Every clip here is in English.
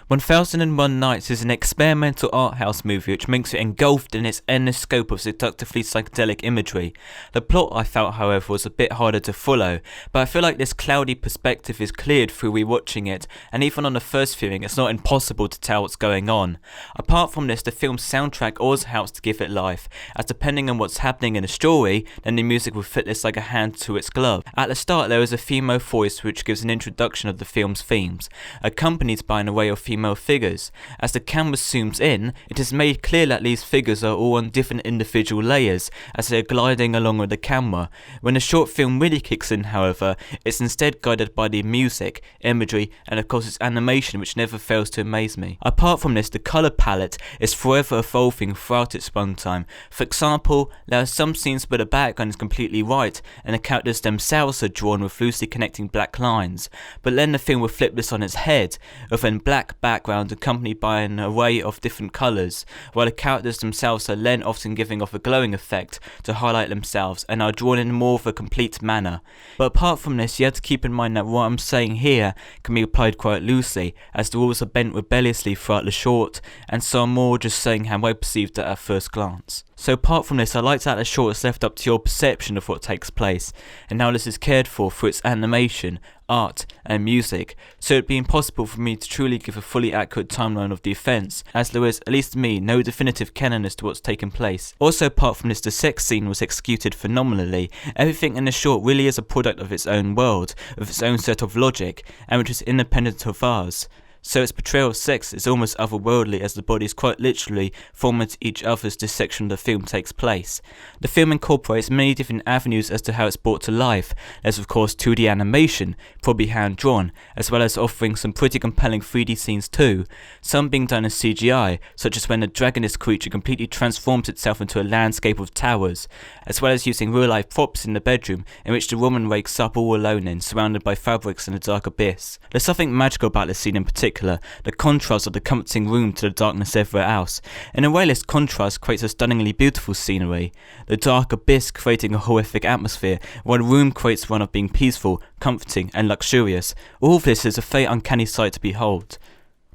1001 Nights is an experimental art house movie which makes you engulfed in its endless scope of seductively psychedelic imagery. The plot, I felt, however, was a bit harder to follow, but I feel like this cloudy perspective is cleared through rewatching it, and even on the first viewing it's not impossible to tell what's going on. Apart from this, the film's soundtrack also helps to give it life, as depending on what's happening in the story, then the music will fit this like a hand to its glove. At the start there is a female voice which gives an introduction of the film's themes, accompanied by an array of female figures. As the camera zooms in, it is made clear that these figures are all on different individual layers as they are gliding along with the camera. When the short film really kicks in, however, it's instead guided by the music, imagery, and of course its animation, which never fails to amaze me. Apart from this, the colour palette is forever evolving throughout its runtime. For example, there are some scenes where the background is completely white and the characters themselves are drawn with loosely connecting black lines, but then the film will flip this on its head, with a black background accompanied by an array of different colours, while the characters themselves are then often giving off a glowing effect to highlight themselves and are drawn in more of a complete manner. But apart from this, you have to keep in mind that what I'm saying here can be applied quite loosely, as the rules are bent rebelliously throughout the short, and so I'm more just saying how I perceived it at first glance. So apart from this, I like that the short is left up to your perception of what takes place, and how this is cared for through its animation, art, and music, so it'd be impossible for me to truly give a fully accurate timeline of the events, as there is, at least to me, no definitive canon as to what's taken place. Also apart from this, the sex scene was executed phenomenally. Everything in the short really is a product of its own world, with its own set of logic, and which is independent of ours. So its portrayal of sex is almost otherworldly, as the bodies quite literally form into each other as this section of the film takes place. The film incorporates many different avenues as to how it's brought to life. There's of course 2D animation, probably hand drawn, as well as offering some pretty compelling 3D scenes too, some being done in CGI, such as when the dragoness creature completely transforms itself into a landscape of towers, as well as using real life props in the bedroom in which the woman wakes up all alone in, surrounded by fabrics in a dark abyss. There's something magical about this scene in particular, the contrast of the comforting room to the darkness everywhere else. In a way, this contrast creates a stunningly beautiful scenery, the dark abyss creating a horrific atmosphere, while the room creates one of being peaceful, comforting, and luxurious. All of this is a very uncanny sight to behold.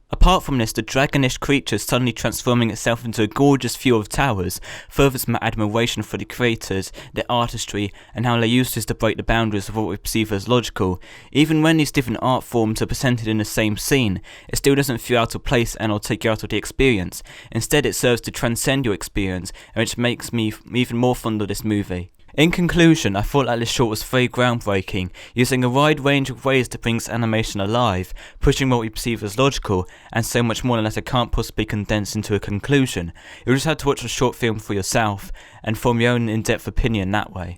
Apart from this, the dragonish creature suddenly transforming itself into a gorgeous view of towers furthers my admiration for the creators, their artistry, and how they use this to break the boundaries of what we perceive as logical. Even when these different art forms are presented in the same scene, it still doesn't feel out of place and or take you out of the experience. Instead, it serves to transcend your experience, and which makes me even more fond of this movie. In conclusion, I thought that this short was very groundbreaking, using a wide range of ways to bring its animation alive, pushing what we perceive as logical, and so much more that I can't possibly condense into a conclusion. You'll just have to watch the short film for yourself, and form your own in-depth opinion that way.